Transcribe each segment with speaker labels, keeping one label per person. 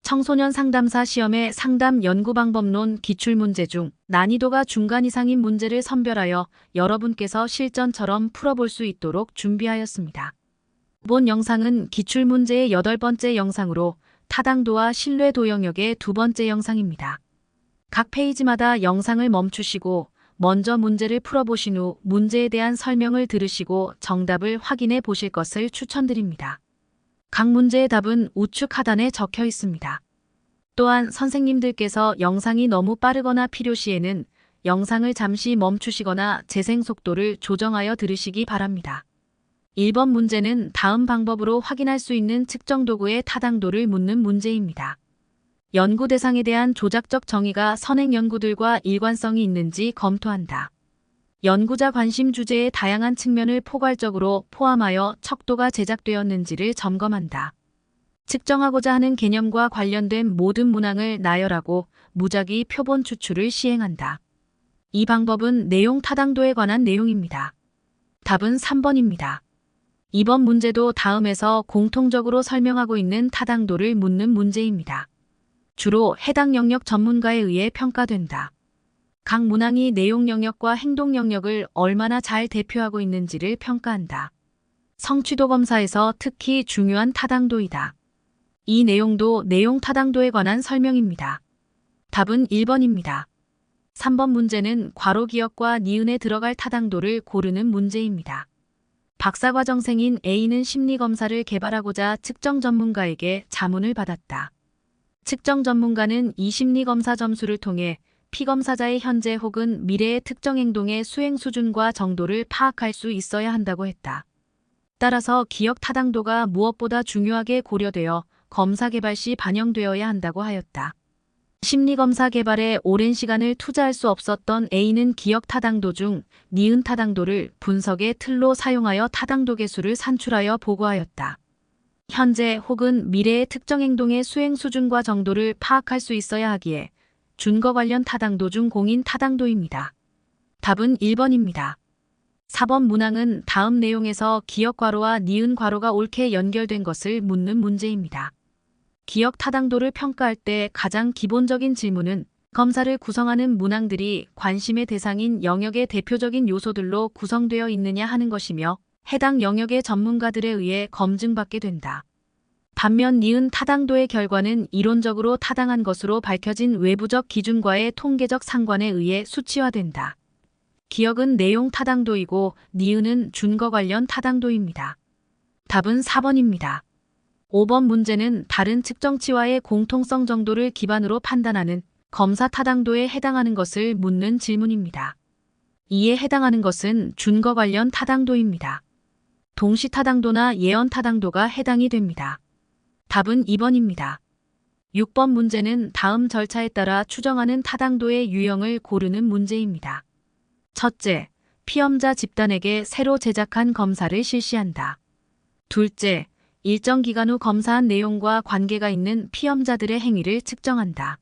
Speaker 1: 청소년 상담사 시험의 상담 연구방법론 기출문제 중 난이도가 중간 이상인 문제를 선별하여 여러분께서 실전처럼 풀어볼 수 있도록 준비하였습니다. 이번 영상은 기출문제의 8번째 영상으로 타당도와 신뢰도 영역의 2번째 영상입니다. 각 페이지마다 영상을 멈추시고 먼저 문제를 풀어보신 후 문제에 대한 설명을 들으시고 정답을 확인해 보실 것을 추천드립니다. 각 문제의 답은 우측 하단에 적혀 있습니다. 또한 선생님들께서 영상이 너무 빠르거나 필요시에는 영상을 잠시 멈추시거나 재생 속도를 조정하여 들으시기 바랍니다. 1번 문제는 다음 방법으로 확인할 수 있는 측정 도구의 타당도를 묻는 문제입니다. 연구 대상에 대한 조작적 정의가 선행 연구들과 일관성이 있는지 검토한다. 연구자 관심 주제의 다양한 측면을 포괄적으로 포함하여 척도가 제작되었는지를 점검한다. 측정하고자 하는 개념과 관련된 모든 문항을 나열하고 무작위 표본 추출을 시행한다. 이 방법은 내용 타당도에 관한 내용입니다. 답은 3번입니다. 이번 문제도 다음에서 공통적으로 설명하고 있는 타당도를 묻는 문제입니다. 주로 해당 영역 전문가에 의해 평가된다. 각 문항이 내용 영역과 행동 영역을 얼마나 잘 대표하고 있는지를 평가한다. 성취도 검사에서 특히 중요한 타당도이다. 이 내용도 내용 타당도에 관한 설명입니다. 답은 1번입니다. 3번 문제는 괄호 기역과 니은에 들어갈 타당도를 고르는 문제입니다. 박사과정생인 A는 심리검사를 개발하고자 측정 전문가에게 자문을 받았다. 측정 전문가는 이 심리검사 점수를 통해 피검사자의 현재 혹은 미래의 특정 행동의 수행 수준과 정도를 파악할 수 있어야 한다고 했다. 따라서 기억 타당도가 무엇보다 중요하게 고려되어 검사 개발 시 반영되어야 한다고 하였다. 심리검사 개발에 오랜 시간을 투자할 수 없었던 A는 기억 타당도 중 니은 타당도를 분석의 틀로 사용하여 타당도 계수를 산출하여 보고하였다. 현재 혹은 미래의 특정 행동의 수행 수준과 정도를 파악할 수 있어야 하기에 준거 관련 타당도 중 공인 타당도입니다. 답은 1번입니다. 4번 문항은 다음 내용에서 기역 괄호와 니은 괄호가 옳게 연결된 것을 묻는 문제입니다. 기역 타당도를 평가할 때 가장 기본적인 질문은 검사를 구성하는 문항들이 관심의 대상인 영역의 대표적인 요소들로 구성되어 있느냐 하는 것이며 해당 영역의 전문가들에 의해 검증받게 된다. 반면 니은 타당도의 결과는 이론적으로 타당한 것으로 밝혀진 외부적 기준과의 통계적 상관에 의해 수치화된다. 기역은 내용 타당도이고 니은은 준거 관련 타당도입니다. 답은 4번입니다. 5번 문제는 다른 측정치와의 공통성 정도를 기반으로 판단하는 검사 타당도에 해당하는 것을 묻는 질문입니다. 이에 해당하는 것은 준거 관련 타당도입니다. 동시 타당도나 예언 타당도가 해당이 됩니다. 답은 2번입니다. 6번 문제는 다음 절차에 따라 추정하는 타당도의 유형을 고르는 문제입니다. 첫째, 피험자 집단에게 새로 제작한 검사를 실시한다. 둘째, 일정 기간 후 검사한 내용과 관계가 있는 피험자들의 행위를 측정한다.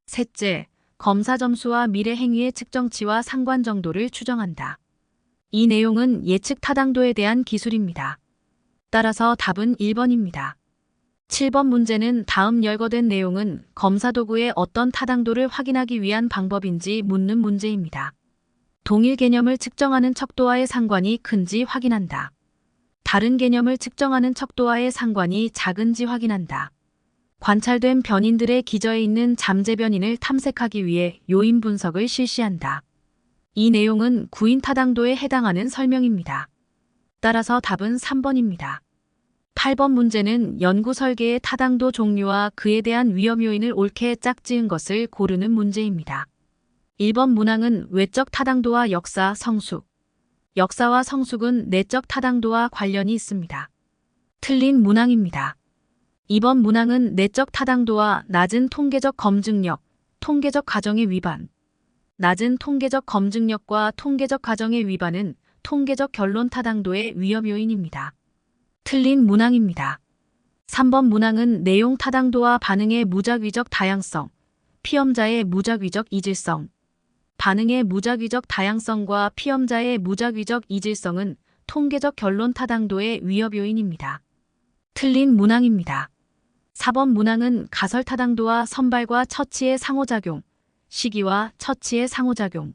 Speaker 1: 셋째, 검사 점수와 미래 행위의 측정치와 상관 정도를 추정한다. 이 내용은 예측 타당도에 대한 기술입니다. 따라서 답은 1번입니다. 7번 문제는 다음 열거된 내용은 검사 도구의 어떤 타당도를 확인하기 위한 방법인지 묻는 문제입니다. 동일 개념을 측정하는 척도와의 상관이 큰지 확인한다. 다른 개념을 측정하는 척도와의 상관이 작은지 확인한다. 관찰된 변인들의 기저에 있는 잠재 변인을 탐색하기 위해 요인 분석을 실시한다. 이 내용은 구인 타당도에 해당하는 설명입니다. 따라서 답은 3번입니다. 8번 문제는 연구 설계의 타당도 종류와 그에 대한 위험 요인을 옳게 짝지은 것을 고르는 문제입니다. 1번 문항은 외적 타당도와 역사, 성숙. 역사와 성숙은 내적 타당도와 관련이 있습니다. 틀린 문항입니다. 2번 문항은 내적 타당도와 낮은 통계적 검증력, 통계적 가정의 위반. 낮은 통계적 검증력과 통계적 가정의 위반은 통계적 결론 타당도의 위험 요인입니다. 틀린 문항입니다. 3번 문항은 내용 타당도와 반응의 무작위적 다양성, 피험자의 무작위적 이질성. 반응의 무작위적 다양성과 피험자의 무작위적 이질성은 통계적 결론 타당도의 위협 요인입니다. 틀린 문항입니다. 4번 문항은 가설타당도와 선발과 처치의 상호작용, 시기와 처치의 상호작용.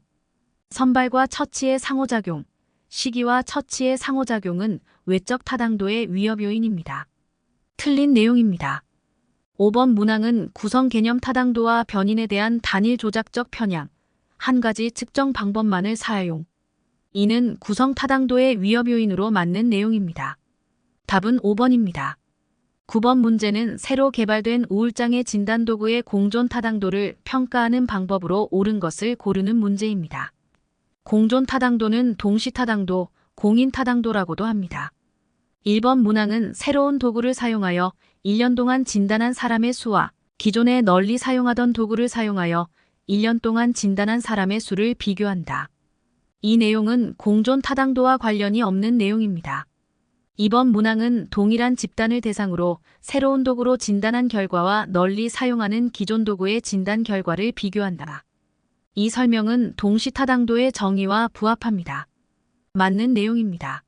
Speaker 1: 선발과 처치의 상호작용, 시기와 처치의 상호작용은 외적 타당도의 위협 요인입니다. 틀린 내용입니다. 5번 문항은 구성 개념 타당도와 변인에 대한 단일 조작적 편향, 한 가지 측정 방법만을 사용. 이는 구성 타당도의 위협 요인으로 맞는 내용입니다. 답은 5번입니다. 9번 문제는 새로 개발된 우울장애 진단도구의 공존 타당도를 평가하는 방법으로 옳은 것을 고르는 문제입니다. 공존 타당도는 동시 타당도, 공인 타당도라고도 합니다. 1번 문항은 새로운 도구를 사용하여 1년 동안 진단한 사람의 수와 기존에 널리 사용하던 도구를 사용하여 1년 동안 진단한 사람의 수를 비교한다. 이 내용은 공존 타당도와 관련이 없는 내용입니다. 2번 문항은 동일한 집단을 대상으로 새로운 도구로 진단한 결과와 널리 사용하는 기존 도구의 진단 결과를 비교한다. 이 설명은 동시 타당도의 정의와 부합합니다. 맞는 내용입니다.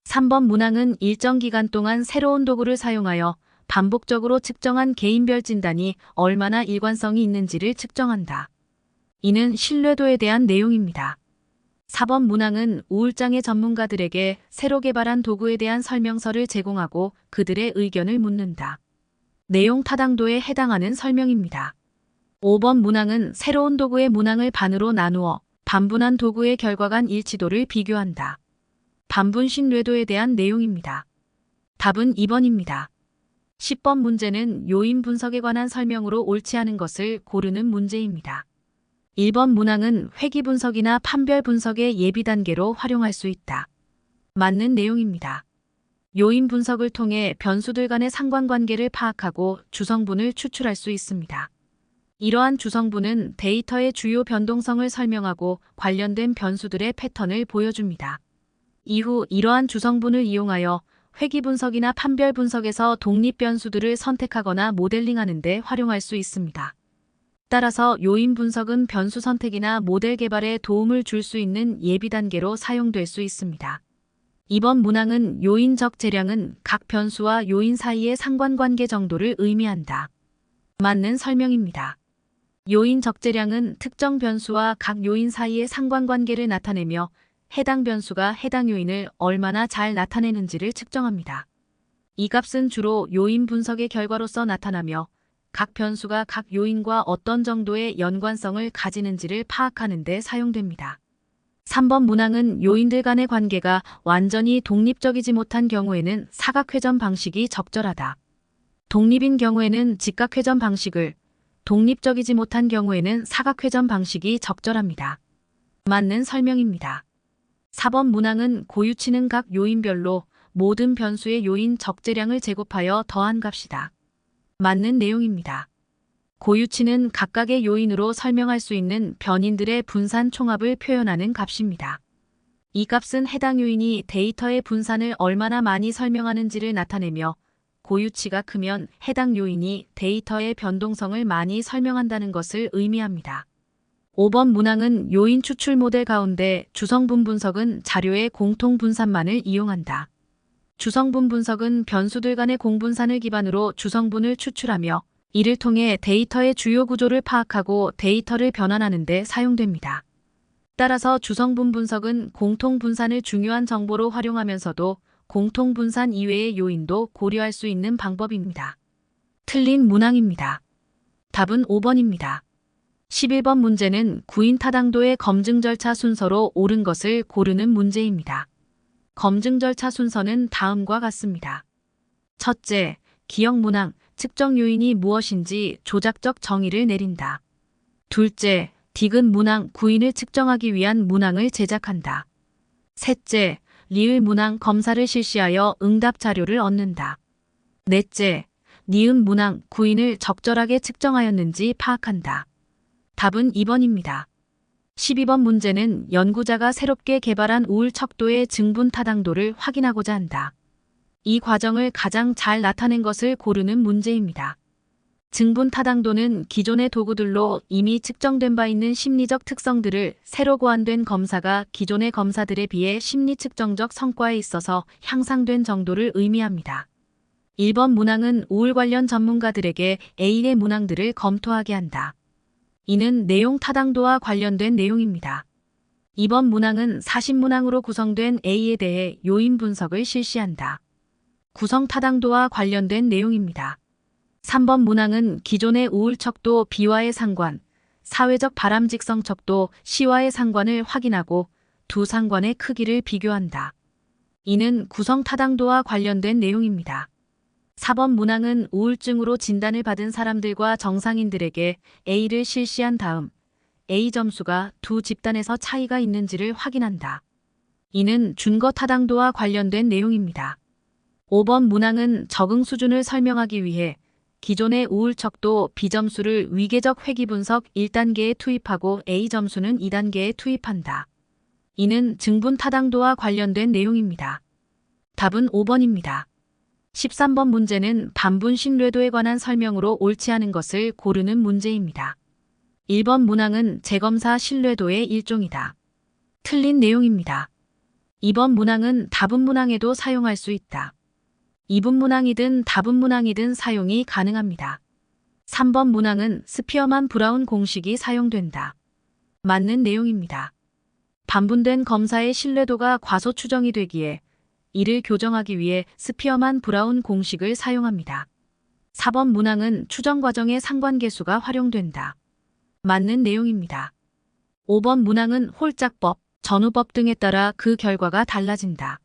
Speaker 1: 3번 문항은 일정 기간 동안 새로운 도구를 사용하여 반복적으로 측정한 개인별 진단이 얼마나 일관성이 있는지를 측정한다. 이는 신뢰도에 대한 내용입니다. 4번 문항은 우울장애 전문가들에게 새로 개발한 도구에 대한 설명서를 제공하고 그들의 의견을 묻는다. 내용 타당도에 해당하는 설명입니다. 5번 문항은 새로운 도구의 문항을 반으로 나누어 반분한 도구의 결과 간 일치도를 비교한다. 반분 신뢰도에 대한 내용입니다. 답은 2번입니다. 10번 문제는 요인 분석에 관한 설명으로 옳지 않은 것을 고르는 문제입니다. 1번 문항은 회귀 분석이나 판별 분석의 예비 단계로 활용할 수 있다. 맞는 내용입니다. 요인 분석을 통해 변수들 간의 상관관계를 파악하고 주성분을 추출할 수 있습니다. 이러한 주성분은 데이터의 주요 변동성을 설명하고 관련된 변수들의 패턴을 보여줍니다. 이후 이러한 주성분을 이용하여 회귀 분석이나 판별 분석에서 독립 변수들을 선택하거나 모델링하는 데 활용할 수 있습니다. 따라서 요인 분석은 변수 선택이나 모델 개발에 도움을 줄 수 있는 예비 단계로 사용될 수 있습니다. 이번 문항은 요인적 재량은 각 변수와 요인 사이의 상관관계 정도를 의미한다. 맞는 설명입니다. 요인적 재량은 특정 변수와 각 요인 사이의 상관관계를 나타내며 해당 변수가 해당 요인을 얼마나 잘 나타내는지를 측정합니다. 이 값은 주로 요인 분석의 결과로서 나타나며 각 변수가 각 요인과 어떤 정도의 연관성을 가지는지를 파악하는 데 사용됩니다. 3번 문항은 요인들 간의 관계가 완전히 독립적이지 못한 경우에는 사각회전 방식이 적절하다. 독립인 경우에는 직각회전 방식을, 독립적이지 못한 경우에는 사각회전 방식이 적절합니다. 맞는 설명입니다. 4번 문항은 고유치는 각 요인별로 모든 변수의 요인 적재량을 제곱하여 더한 값이다. 맞는 내용입니다. 고유치는 각각의 요인으로 설명할 수 있는 변인들의 분산 총합을 표현하는 값입니다. 이 값은 해당 요인이 데이터의 분산을 얼마나 많이 설명하는지를 나타내며 고유치가 크면 해당 요인이 데이터의 변동성을 많이 설명한다는 것을 의미합니다. 5번 문항은 요인 추출 모델 가운데 주성분 분석은 자료의 공통 분산만을 이용한다. 주성분 분석은 변수들 간의 공분산을 기반으로 주성분을 추출하며 이를 통해 데이터의 주요 구조를 파악하고 데이터를 변환하는 데 사용됩니다. 따라서 주성분 분석은 공통 분산을 중요한 정보로 활용하면서도 공통 분산 이외의 요인도 고려할 수 있는 방법입니다. 틀린 문항입니다. 답은 5번입니다. 11번 문제는 구인 타당도의 검증 절차 순서로 옳은 것을 고르는 문제입니다. 검증 절차 순서는 다음과 같습니다. 첫째, 기억 문항, 측정 요인이 무엇인지 조작적 정의를 내린다. 둘째, 디귿 문항, 구인을 측정하기 위한 문항을 제작한다. 셋째, 리을 문항 검사를 실시하여 응답 자료를 얻는다. 넷째, 니은 문항, 구인을 적절하게 측정하였는지 파악한다. 답은 2번입니다. 12번 문제는 연구자가 새롭게 개발한 우울 척도의 증분 타당도를 확인하고자 한다. 이 과정을 가장 잘 나타낸 것을 고르는 문제입니다. 증분 타당도는 기존의 도구들로 이미 측정된 바 있는 심리적 특성들을 새로 고안된 검사가 기존의 검사들에 비해 심리 측정적 성과에 있어서 향상된 정도를 의미합니다. 1번 문항은 우울 관련 전문가들에게 A의 문항들을 검토하게 한다. 이는 내용 타당도와 관련된 내용입니다. 2번 문항은 40문항으로 구성된 A에 대해 요인 분석을 실시한다. 구성 타당도와 관련된 내용입니다. 3번 문항은 기존의 우울 척도 B와의 상관, 사회적 바람직성 척도 C와의 상관을 확인하고 두 상관의 크기를 비교한다. 이는 구성 타당도와 관련된 내용입니다. 4번 문항은 우울증으로 진단을 받은 사람들과 정상인들에게 A를 실시한 다음 A 점수가 두 집단에서 차이가 있는지를 확인한다. 이는 준거 타당도와 관련된 내용입니다. 5번 문항은 적응 수준을 설명하기 위해 기존의 우울 척도 B 점수를 위계적 회귀 분석 1단계에 투입하고 A 점수는 2단계에 투입한다. 이는 증분 타당도와 관련된 내용입니다. 답은 5번입니다. 13번 문제는 반분 신뢰도에 관한 설명으로 옳지 않은 것을 고르는 문제입니다. 1번 문항은 재검사 신뢰도의 일종이다. 틀린 내용입니다. 2번 문항은 다분 문항에도 사용할 수 있다. 이분 문항이든 다분 문항이든 사용이 가능합니다. 3번 문항은 스피어만 브라운 공식이 사용된다. 맞는 내용입니다. 반분된 검사의 신뢰도가 과소 추정이 되기에 이를 교정하기 위해 스피어만 브라운 공식을 사용합니다. 4번 문항은 추정 과정의 상관계수가 활용된다. 맞는 내용입니다. 5번 문항은 홀짝법, 전후법 등에 따라 그 결과가 달라진다.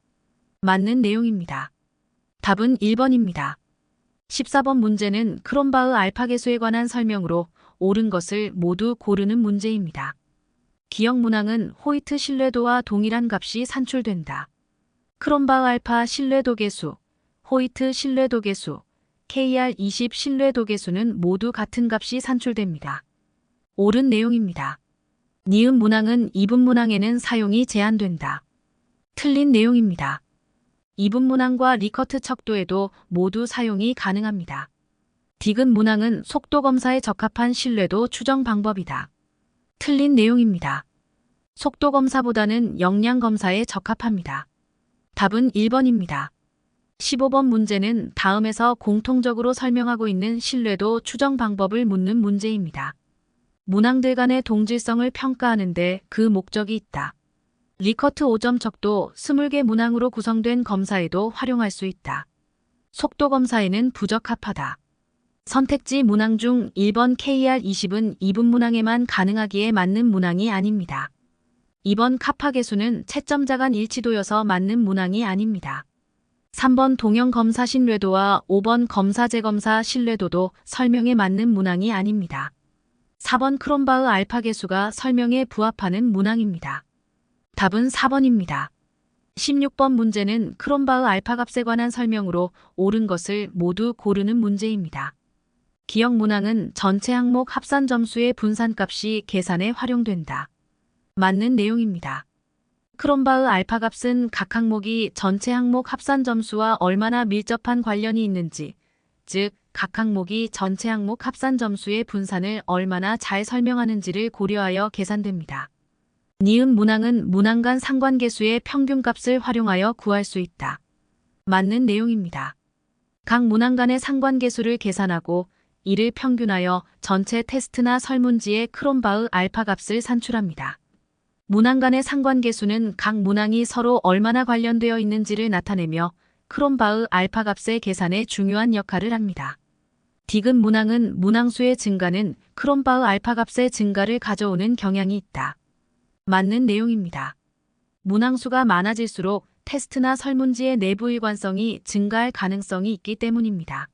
Speaker 1: 맞는 내용입니다. 답은 1번입니다. 14번 문제는 크롬바흐 알파계수에 관한 설명으로 옳은 것을 모두 고르는 문제입니다. 기억 문항은 호이트 신뢰도와 동일한 값이 산출된다. 크롬바흐 알파 신뢰도계수, 호이트 신뢰도계수, KR20 신뢰도계수는 모두 같은 값이 산출됩니다. 옳은 내용입니다. 니은 문항은 이분 문항에는 사용이 제한된다. 틀린 내용입니다. 이분 문항과 리커트 척도에도 모두 사용이 가능합니다. 디귿 문항은 속도 검사에 적합한 신뢰도 추정 방법이다. 틀린 내용입니다. 속도 검사보다는 역량 검사에 적합합니다. 답은 1번입니다. 15번 문제는 다음에서 공통적으로 설명하고 있는 신뢰도 추정 방법을 묻는 문제입니다. 문항들 간의 동질성을 평가하는데 그 목적이 있다. 리커트 5점 척도 20개 문항으로 구성된 검사에도 활용할 수 있다. 속도 검사에는 부적합하다. 선택지 문항 중 1번 KR20은 이분 문항에만 가능하기에 맞는 문항이 아닙니다. 2번 카파계수는 채점자 간 일치도여서 맞는 문항이 아닙니다. 3번 동형 검사 신뢰도와 5번 검사 재검사 신뢰도도 설명에 맞는 문항이 아닙니다. 4번 크롬바흐 알파계수가 설명에 부합하는 문항입니다. 답은 4번입니다. 16번 문제는 크롬바흐 알파값에 관한 설명으로 옳은 것을 모두 고르는 문제입니다. 기억 문항은 전체 항목 합산 점수의 분산값이 계산에 활용된다. 맞는 내용입니다. 크롬바흐 알파값은 각 항목이 전체 항목 합산 점수와 얼마나 밀접한 관련이 있는지, 즉 각 항목이 전체 항목 합산 점수의 분산을 얼마나 잘 설명하는지를 고려하여 계산됩니다. 니은 문항은 문항 간 상관계수의 평균값을 활용하여 구할 수 있다. 맞는 내용입니다. 각 문항 간의 상관계수를 계산하고 이를 평균하여 전체 테스트나 설문지의 크롬바흐 알파값을 산출합니다. 문항 간의 상관계수는 각 문항이 서로 얼마나 관련되어 있는지를 나타내며 크롬바흐 알파값의 계산에 중요한 역할을 합니다. 디귿 문항은 문항수의 증가는 크롬바흐 알파값의 증가를 가져오는 경향이 있다. 맞는 내용입니다. 문항수가 많아질수록 테스트나 설문지의 내부 일관성이 증가할 가능성이 있기 때문입니다.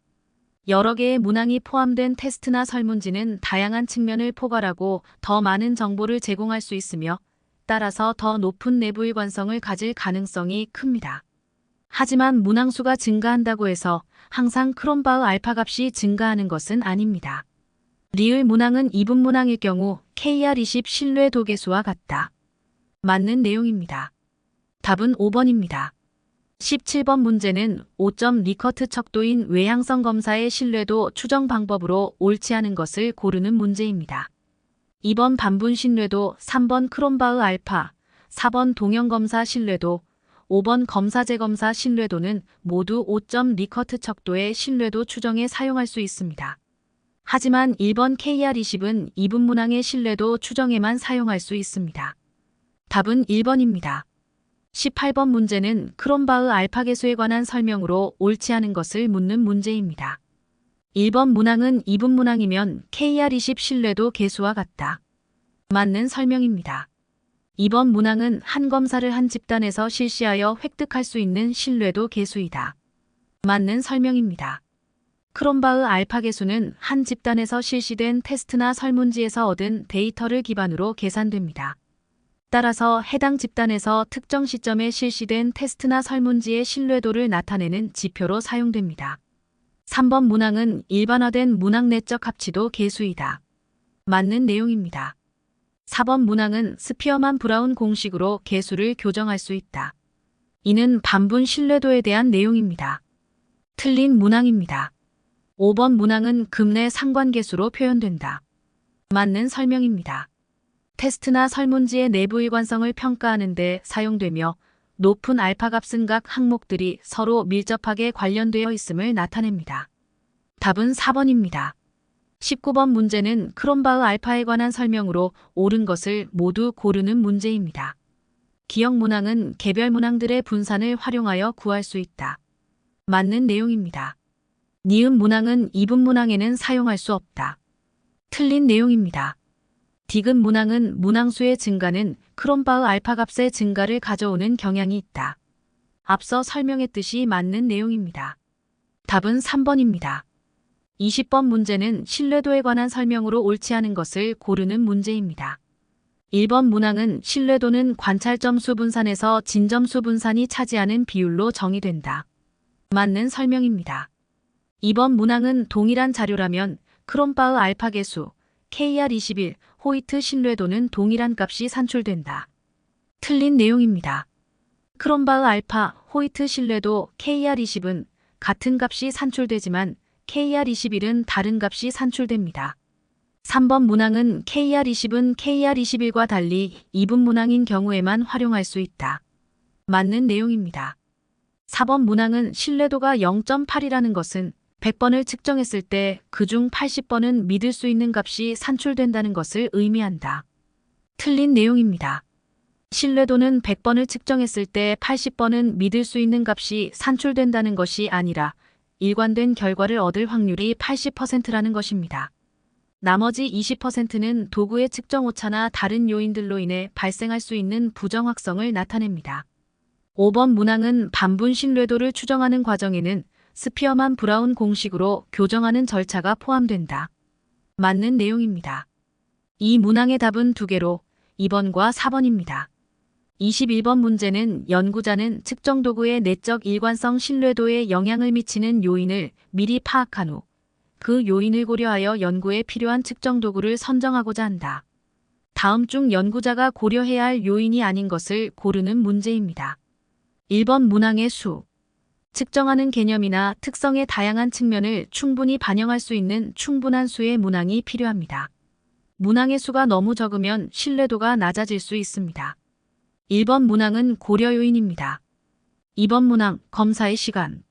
Speaker 1: 여러 개의 문항이 포함된 테스트나 설문지는 다양한 측면을 포괄하고 더 많은 정보를 제공할 수 있으며 따라서 더 높은 내부 일관성을 가질 가능성이 큽니다. 하지만 문항수가 증가한다고 해서 항상 크롬바흐 알파값이 증가하는 것은 아닙니다. 리을 문항은 이분 문항일 경우 KR20 신뢰도계수와 같다. 맞는 내용입니다. 답은 5번입니다. 17번 문제는 5점 리커트 척도인 외향성 검사의 신뢰도 추정 방법으로 옳지 않은 것을 고르는 문제입니다. 2번 반분 신뢰도, 3번 크롬바흐 알파, 4번 동형 검사 신뢰도, 5번 검사 재검사 신뢰도는 모두 5점 리커트 척도의 신뢰도 추정에 사용할 수 있습니다. 하지만 1번 KR20은 이분 문항의 신뢰도 추정에만 사용할 수 있습니다. 답은 1번입니다. 18번 문제는 크롬바흐 알파 계수에 관한 설명으로 옳지 않은 것을 묻는 문제입니다. 1번 문항은 이분 문항이면 KR20 신뢰도 계수와 같다. 맞는 설명입니다. 2번 문항은 한 검사를 한 집단에서 실시하여 획득할 수 있는 신뢰도 계수이다. 맞는 설명입니다. 크롬바흐 알파 계수는 한 집단에서 실시된 테스트나 설문지에서 얻은 데이터를 기반으로 계산됩니다. 따라서 해당 집단에서 특정 시점에 실시된 테스트나 설문지의 신뢰도를 나타내는 지표로 사용됩니다. 3번 문항은 일반화된 문항 내적 합치도 계수이다. 맞는 내용입니다. 4번 문항은 스피어만 브라운 공식으로 계수를 교정할 수 있다. 이는 반분 신뢰도에 대한 내용입니다. 틀린 문항입니다. 5번 문항은 급내 상관계수로 표현된다. 맞는 설명입니다. 테스트나 설문지의 내부 일관성을 평가하는 데 사용되며 높은 알파 값은 각 항목들이 서로 밀접하게 관련되어 있음을 나타냅니다. 답은 4번입니다. 19번 문제는 크롬바흐 알파에 관한 설명으로 옳은 것을 모두 고르는 문제입니다. 기억 문항은 개별 문항들의 분산을 활용하여 구할 수 있다. 맞는 내용입니다. 니은 문항은 이분 문항에는 사용할 수 없다. 틀린 내용입니다. 디귿 문항은 문항수의 증가는 크롬바흐 알파 값의 증가를 가져오는 경향이 있다. 앞서 설명했듯이 맞는 내용입니다. 답은 3번입니다. 20번 문제는 신뢰도에 관한 설명으로 옳지 않은 것을 고르는 문제입니다. 1번 문항은 신뢰도는 관찰점수 분산에서 진점수 분산이 차지하는 비율로 정의된다. 맞는 설명입니다. 2번 문항은 동일한 자료라면 크롬바흐 알파 계수, KR21, 호이트 신뢰도는 동일한 값이 산출된다. 틀린 내용입니다. 크롬바흐 알파, 호이트 신뢰도 KR20은 같은 값이 산출되지만 KR21은 다른 값이 산출됩니다. 3번 문항은 KR20은 KR21과 달리 이분 문항인 경우에만 활용할 수 있다. 맞는 내용입니다. 4번 문항은 신뢰도가 0.8이라는 것은 100번을 측정했을 때 그중 80번은 믿을 수 있는 값이 산출된다는 것을 의미한다. 틀린 내용입니다. 신뢰도는 100번을 측정했을 때 80번은 믿을 수 있는 값이 산출된다는 것이 아니라 일관된 결과를 얻을 확률이 80%라는 것입니다. 나머지 20%는 도구의 측정 오차나 다른 요인들로 인해 발생할 수 있는 부정확성을 나타냅니다. 5번 문항은 반분 신뢰도를 추정하는 과정에는 스피어만 브라운 공식으로 교정하는 절차가 포함된다. 맞는 내용입니다. 이 문항의 답은 2개로 2번과 4번입니다. 21번 문제는 연구자는 측정 도구의 내적 일관성 신뢰도에 영향을 미치는 요인을 미리 파악한 후 그 요인을 고려하여 연구에 필요한 측정 도구를 선정하고자 한다. 다음 중 연구자가 고려해야 할 요인이 아닌 것을 고르는 문제입니다. 1번 문항의 수. 측정하는 개념이나 특성의 다양한 측면을 충분히 반영할 수 있는 충분한 수의 문항이 필요합니다. 문항의 수가 너무 적으면 신뢰도가 낮아질 수 있습니다. 1번 문항은 고려 요인입니다. 2번 문항, 검사의 시간.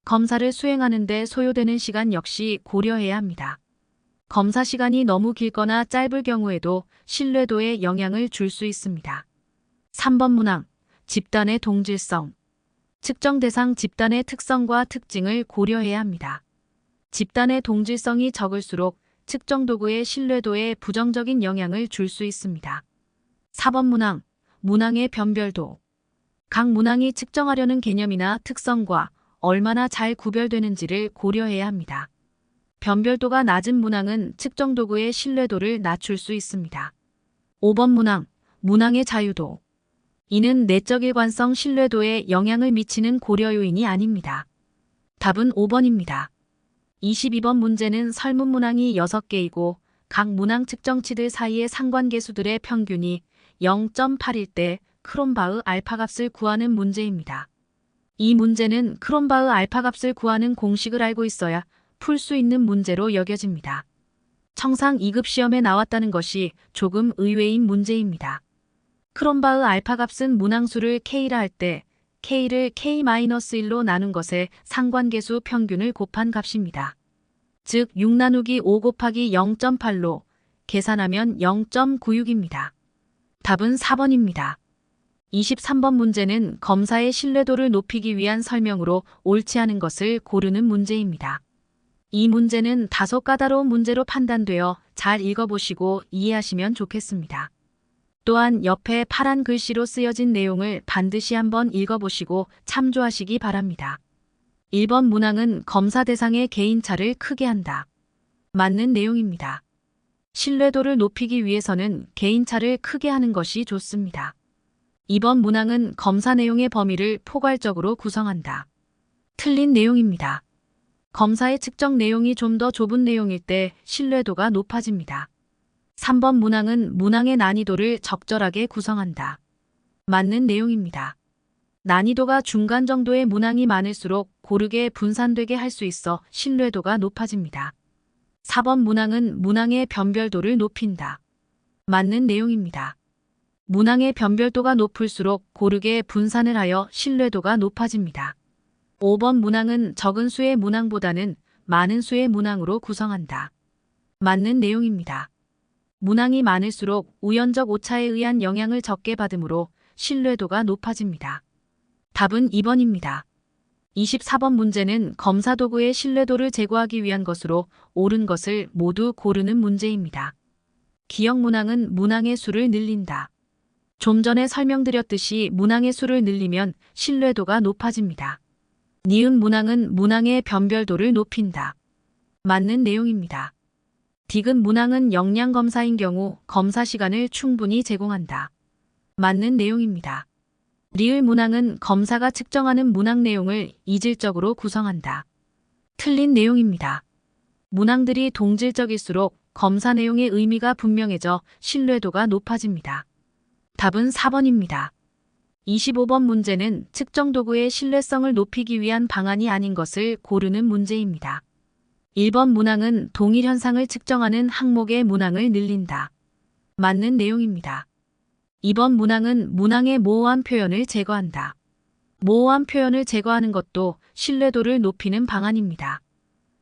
Speaker 1: 검사를 수행하는 데 소요되는 시간 역시 고려해야 합니다. 검사 시간이 너무 길거나 짧을 경우에도 신뢰도에 영향을 줄 수 있습니다. 3번 문항, 집단의 동질성. 측정 대상 집단의 특성과 특징을 고려해야 합니다. 집단의 동질성이 적을수록 측정 도구의 신뢰도에 부정적인 영향을 줄 수 있습니다. 4번 문항, 문항의 변별도. 각 문항이 측정하려는 개념이나 특성과 얼마나 잘 구별되는지를 고려해야 합니다. 변별도가 낮은 문항은 측정 도구의 신뢰도를 낮출 수 있습니다. 5번 문항, 문항의 자유도. 이는 내적 일관성 신뢰도에 영향을 미치는 고려 요인이 아닙니다. 답은 5번입니다. 22번 문제는 설문 문항이 6개이고 각 문항 측정치들 사이의 상관계수들의 평균이 0.8일 때 크롬바흐 알파 값을 구하는 문제입니다. 이 문제는 크롬바흐 알파 값을 구하는 공식을 알고 있어야 풀 수 있는 문제로 여겨집니다. 청상 2급 시험에 나왔다는 것이 조금 의외인 문제입니다. 크롬바흐 알파 값은 문항수를 K라 할 때 K를 K-1로 나눈 것의 상관계수 평균을 곱한 값입니다. 즉 6 나누기 5 곱하기 0.8로 계산하면 0.96입니다. 답은 4번입니다. 23번 문제는 검사의 신뢰도를 높이기 위한 설명으로 옳지 않은 것을 고르는 문제입니다. 이 문제는 다소 까다로운 문제로 판단되어 잘 읽어보시고 이해하시면 좋겠습니다. 또한 옆에 파란 글씨로 쓰여진 내용을 반드시 한번 읽어보시고 참조하시기 바랍니다. 1번 문항은 검사 대상의 개인차를 크게 한다. 맞는 내용입니다. 신뢰도를 높이기 위해서는 개인차를 크게 하는 것이 좋습니다. 2번 문항은 검사 내용의 범위를 포괄적으로 구성한다. 틀린 내용입니다. 검사의 측정 내용이 좀 더 좁은 내용일 때 신뢰도가 높아집니다. 3번 문항은 문항의 난이도를 적절하게 구성한다. 맞는 내용입니다. 난이도가 중간 정도의 문항이 많을수록 고르게 분산되게 할 수 있어 신뢰도가 높아집니다. 4번 문항은 문항의 변별도를 높인다. 맞는 내용입니다. 문항의 변별도가 높을수록 고르게 분산을 하여 신뢰도가 높아집니다. 5번 문항은 적은 수의 문항보다는 많은 수의 문항으로 구성한다. 맞는 내용입니다. 문항이 많을수록 우연적 오차에 의한 영향을 적게 받으므로 신뢰도가 높아집니다. 답은 2번입니다. 24번 문제는 검사 도구의 신뢰도를 제고하기 위한 것으로 옳은 것을 모두 고르는 문제입니다. 기역 문항은 문항의 수를 늘린다. 좀 전에 설명드렸듯이 문항의 수를 늘리면 신뢰도가 높아집니다. 니은 문항은 문항의 변별도를 높인다. 맞는 내용입니다. 디귿 문항은 역량 검사인 경우 검사 시간을 충분히 제공한다. 맞는 내용입니다. 리을 문항은 검사가 측정하는 문항 내용을 이질적으로 구성한다. 틀린 내용입니다. 문항들이 동질적일수록 검사 내용의 의미가 분명해져 신뢰도가 높아집니다. 답은 4번입니다. 25번 문제는 측정 도구의 신뢰성을 높이기 위한 방안이 아닌 것을 고르는 문제입니다. 1번 문항은 동일 현상을 측정하는 항목의 문항을 늘린다. 맞는 내용입니다. 2번 문항은 문항의 모호한 표현을 제거한다. 모호한 표현을 제거하는 것도 신뢰도를 높이는 방안입니다.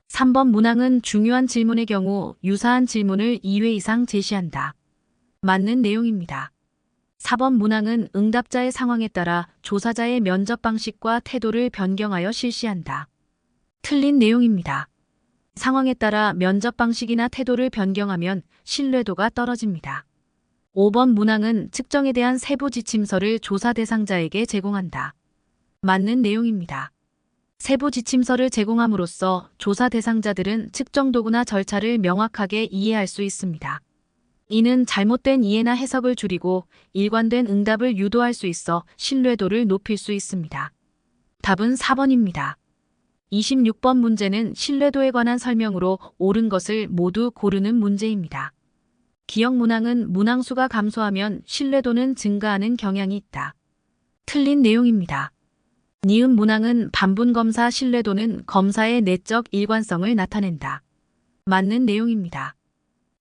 Speaker 1: 3번 문항은 중요한 질문의 경우 유사한 질문을 2회 이상 제시한다. 맞는 내용입니다. 4번 문항은 응답자의 상황에 따라 조사자의 면접 방식과 태도를 변경하여 실시한다. 틀린 내용입니다. 상황에 따라 면접 방식이나 태도를 변경하면 신뢰도가 떨어집니다. 5번 문항은 측정에 대한 세부 지침서를 조사 대상자에게 제공한다. 맞는 내용입니다. 세부 지침서를 제공함으로써 조사 대상자들은 측정 도구나 절차를 명확하게 이해할 수 있습니다. 이는 잘못된 이해나 해석을 줄이고 일관된 응답을 유도할 수 있어 신뢰도를 높일 수 있습니다. 답은 4번입니다. 26번 문제는 신뢰도에 관한 설명으로 옳은 것을 모두 고르는 문제입니다. 기역 문항은 문항수가 감소하면 신뢰도는 증가하는 경향이 있다. 틀린 내용입니다. 니은 문항은 반분검사 신뢰도는 검사의 내적 일관성을 나타낸다. 맞는 내용입니다.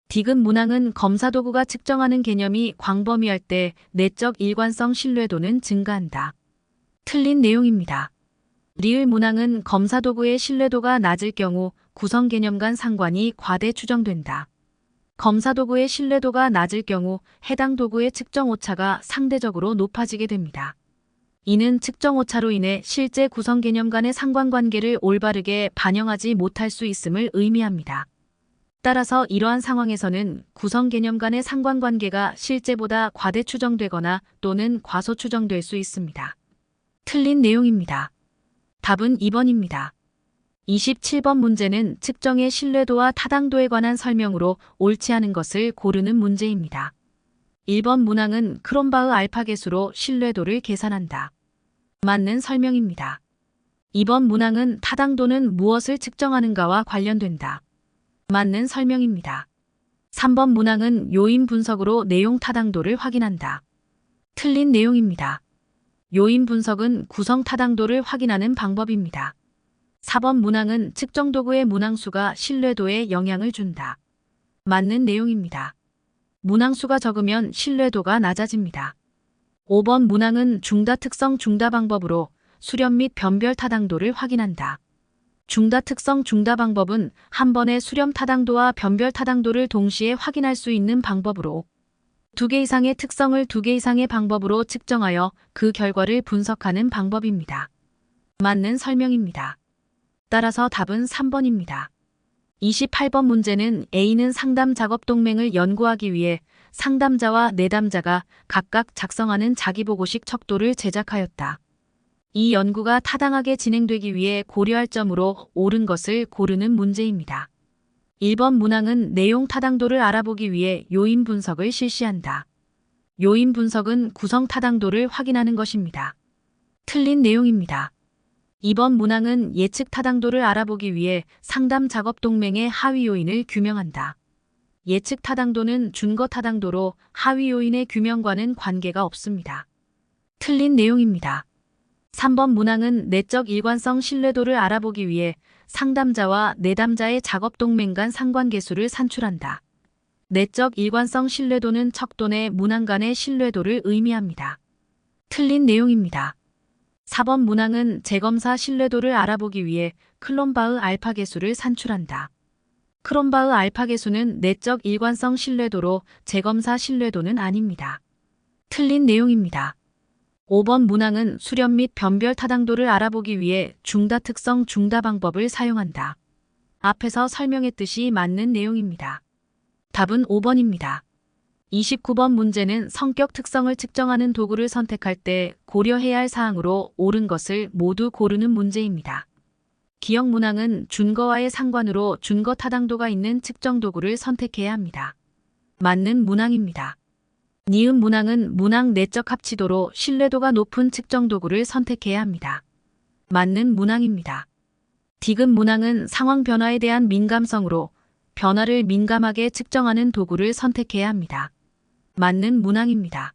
Speaker 1: 디귿 문항은 검사 도구가 측정하는 개념이 광범위할 때 내적 일관성 신뢰도는 증가한다. 틀린 내용입니다. 리을 문항은 검사 도구의 신뢰도가 낮을 경우 구성 개념 간 상관이 과대 추정된다. 검사 도구의 신뢰도가 낮을 경우 해당 도구의 측정 오차가 상대적으로 높아지게 됩니다. 이는 측정 오차로 인해 실제 구성 개념 간의 상관관계를 올바르게 반영하지 못할 수 있음을 의미합니다. 따라서 이러한 상황에서는 구성 개념 간의 상관관계가 실제보다 과대 추정되거나 또는 과소 추정될 수 있습니다. 틀린 내용입니다. 답은 2번입니다. 27번 문제는 측정의 신뢰도와 타당도에 관한 설명으로 옳지 않은 것을 고르는 문제입니다. 1번 문항은 크롬바흐 알파 계수로 신뢰도를 계산한다. 맞는 설명입니다. 2번 문항은 타당도는 무엇을 측정하는가와 관련된다. 맞는 설명입니다. 3번 문항은 요인 분석으로 내용 타당도를 확인한다. 틀린 내용입니다. 요인 분석은 구성 타당도를 확인하는 방법입니다. 4번 문항은 측정 도구의 문항수가 신뢰도에 영향을 준다. 맞는 내용입니다. 문항수가 적으면 신뢰도가 낮아집니다. 5번 문항은 중다 특성 중다 방법으로 수렴 및 변별 타당도를 확인한다. 중다 특성 중다 방법은 한 번에 수렴 타당도와 변별 타당도를 동시에 확인할 수 있는 방법으로 2개 이상의 특성을 2개 이상의 방법으로 측정하여 그 결과를 분석하는 방법입니다. 맞는 설명입니다. 따라서 답은 3번입니다. 28번 문제는 A는 상담 작업 동맹을 연구하기 위해 상담자와 내담자가 각각 작성하는 자기보고식 척도를 제작하였다. 이 연구가 타당하게 진행되기 위해 고려할 점으로 옳은 것을 고르는 문제입니다. 1번 문항은 내용 타당도를 알아보기 위해 요인 분석을 실시한다. 요인 분석은 구성 타당도를 확인하는 것입니다. 틀린 내용입니다. 2번 문항은 예측 타당도를 알아보기 위해 상담 작업 동맹의 하위 요인을 규명한다. 예측 타당도는 준거 타당도로 하위 요인의 규명과는 관계가 없습니다. 틀린 내용입니다. 3번 문항은 내적 일관성 신뢰도를 알아보기 위해 상담자와 내담자의 작업 동맹 간 상관계수를 산출한다. 내적 일관성 신뢰도는 척도 내 문항 간의 신뢰도를 의미합니다. 틀린 내용입니다. 4번 문항은 재검사 신뢰도를 알아보기 위해 클론바흐 알파 계수를 산출한다. 클론바흐 알파 계수는 내적 일관성 신뢰도로 재검사 신뢰도는 아닙니다. 틀린 내용입니다. 5번 문항은 수렴 및 변별 타당도를 알아보기 위해 중다 특성 중다 방법을 사용한다. 앞에서 설명했듯이 맞는 내용입니다. 답은 5번입니다. 29번 문제는 성격 특성을 측정하는 도구를 선택할 때 고려해야 할 사항으로 옳은 것을 모두 고르는 문제입니다. 기억 문항은 준거와의 상관으로 준거 타당도가 있는 측정 도구를 선택해야 합니다. 맞는 문항입니다. 니은 문항은 문항 내적 합치도로 신뢰도가 높은 측정 도구를 선택해야 합니다. 맞는 문항입니다. 디귿 문항은 상황 변화에 대한 민감성으로 변화를 민감하게 측정하는 도구를 선택해야 합니다. 맞는 문항입니다.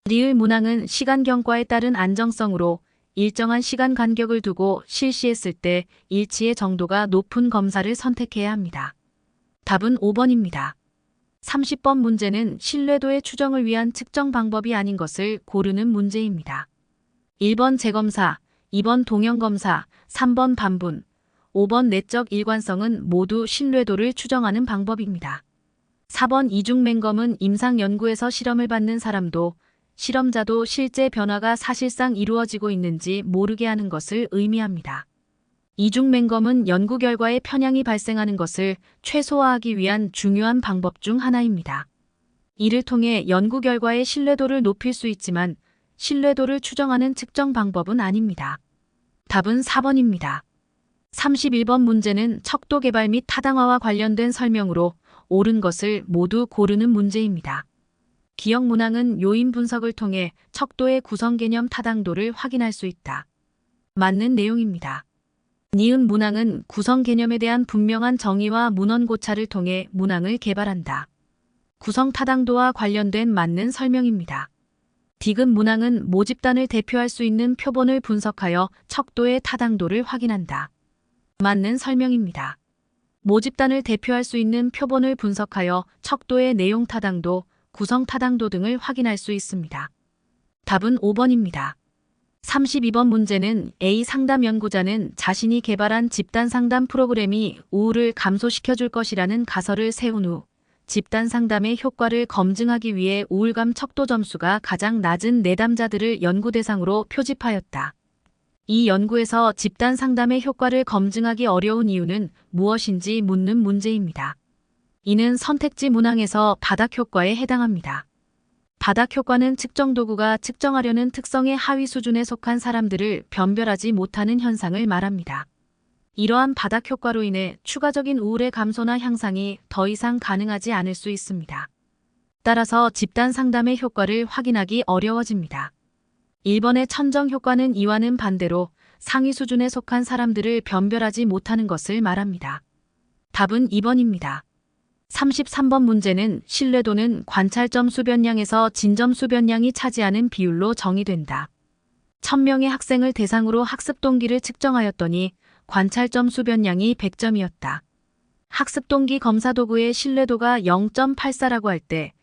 Speaker 1: 리을 문항은 시간 경과에 따른 안정성으로 일정한 시간 간격을 두고 실시했을 때 일치의 정도가 높은 검사를 선택해야 합니다. 답은 5번입니다. 30번 문제는 신뢰도의 추정을 위한 측정 방법이 아닌 것을 고르는 문제입니다. 1번 재검사, 2번 동형검사, 3번 반분, 5번 내적 일관성은 모두 신뢰도를 추정하는 방법입니다. 4번 이중맹검은 임상 연구에서 실험을 받는 사람도 실험자도 실제 변화가 사실상 이루어지고 있는지 모르게 하는 것을 의미합니다. 이중맹검은 연구 결과에 편향이 발생하는 것을 최소화하기 위한 중요한 방법 중 하나입니다. 이를 통해 연구 결과의 신뢰도를 높일 수 있지만 신뢰도를 추정하는 측정 방법은 아닙니다. 답은 4번입니다. 31번 문제는 척도 개발 및 타당화와 관련된 설명으로 옳은 것을 모두 고르는 문제입니다. 기억 문항은 요인 분석을 통해 척도의 구성 개념 타당도를 확인할 수 있다. 맞는 내용입니다. 니은 문항은 구성 개념에 대한 분명한 정의와 문헌 고찰을 통해 문항을 개발한다. 구성 타당도와 관련된 맞는 설명입니다. 디귿 문항은 모집단을 대표할 수 있는 표본을 분석하여 척도의 타당도를 확인한다. 맞는 설명입니다. 모집단을 대표할 수 있는 표본을 분석하여 척도의 내용 타당도, 구성 타당도 등을 확인할 수 있습니다. 답은 5번입니다. 32번 문제는 A 상담 연구자는 자신이 개발한 집단 상담 프로그램이 우울을 감소시켜줄 것이라는 가설을 세운 후 집단 상담의 효과를 검증하기 위해 우울감 척도 점수가 가장 낮은 내담자들을 연구 대상으로 표집하였다. 이 연구에서 집단 상담의 효과를 검증하기 어려운 이유는 무엇인지 묻는 문제입니다. 이는 선택지 문항에서 바닥 효과에 해당합니다. 바닥 효과는 측정 도구가 측정하려는 특성의 하위 수준에 속한 사람들을 변별하지 못하는 현상을 말합니다. 이러한 바닥 효과로 인해 추가적인 우울의 감소나 향상이 더 이상 가능하지 않을 수 있습니다. 따라서 집단 상담의 효과를 확인하기 어려워집니다. 1번의 천정 효과는 이와는 반대로 상위 수준에 속한 사람들을 변별하지 못하는 것을 말합니다. 답은 2번입니다. 33번 문제는 신뢰도는 관찰점 수변량에서 진점 수변량이 차지하는 비율로 정의된다. 1000명의 학생을 대상으로 학습 동기를 측정하였더니 관찰점 수변량이 100점이었다. 학습 동기 검사 도구의 신뢰도가 0.84라고 할 때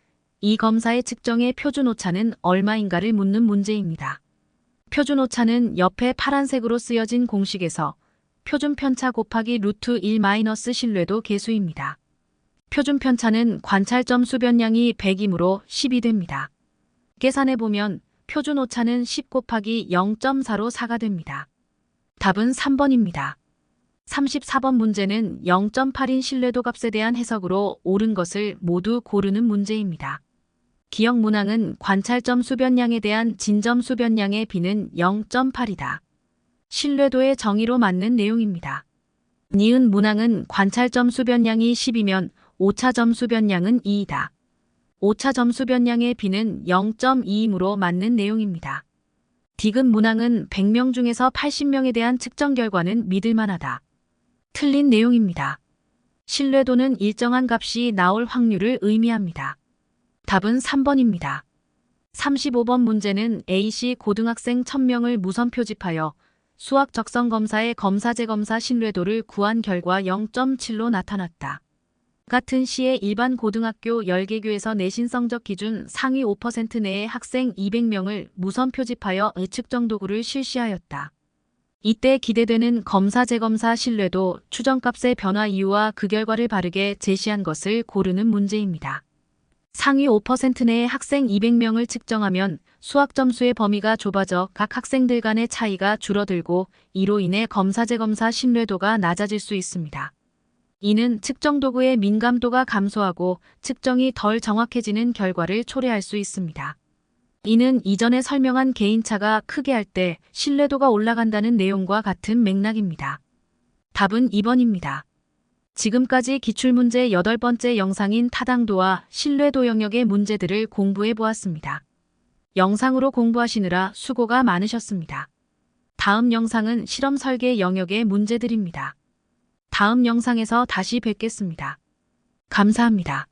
Speaker 1: 이 검사의 측정의 표준 오차는 얼마인가를 묻는 문제입니다. 표준 오차는 옆에 파란색으로 쓰여진 공식에서 표준 편차 곱하기 루트 1 마이너스 신뢰도 계수입니다. 표준 편차는 관찰점 수변량이 100이므로 10이 됩니다. 계산해보면 표준 오차는 10 곱하기 0.4로 4가 됩니다. 답은 3번입니다. 34번 문제는 0.8인 신뢰도 값에 대한 해석으로 옳은 것을 모두 고르는 문제입니다. 기억 문항은 관찰점 수변량에 대한 진점 수변량의 비는 0.8이다. 신뢰도의 정의로 맞는 내용입니다. 니은 문항은 관찰점 수변량이 10이면 오차점 수변량은 2이다. 오차점 수변량의 비는 0.2이므로 맞는 내용입니다. 디귿 문항은 100명 중에서 80명에 대한 측정 결과는 믿을만하다. 틀린 내용입니다. 신뢰도는 일정한 값이 나올 확률을 의미합니다. 답은 3번입니다. 35번 문제는 A씨 고등학생 1000명을 무선 표집하여 수학 적성 검사의 검사 재검사 신뢰도를 구한 결과 0.7로 나타났다. 같은 시에 일반 고등학교 10개교에서 내신 성적 기준 상위 5% 내의 학생 200명을 무선 표집하여 측정 도구를 실시하였다. 이때 기대되는 검사 재검사 신뢰도 추정값의 변화 이유와 그 결과를 바르게 제시한 것을 고르는 문제입니다. 상위 5% 내의 학생 200명을 측정하면 수학 점수의 범위가 좁아져 각 학생들 간의 차이가 줄어들고 이로 인해 검사 재검사 신뢰도가 낮아질 수 있습니다. 이는 측정 도구의 민감도가 감소하고 측정이 덜 정확해지는 결과를 초래할 수 있습니다. 이는 이전에 설명한 개인차가 크게 할 때 신뢰도가 올라간다는 내용과 같은 맥락입니다. 답은 2번입니다. 지금까지 기출문제 8번째 영상인 타당도와 신뢰도 영역의 문제들을 공부해 보았습니다. 영상으로 공부하시느라 수고가 많으셨습니다. 다음 영상은 실험 설계 영역의 문제들입니다. 다음 영상에서 다시 뵙겠습니다. 감사합니다.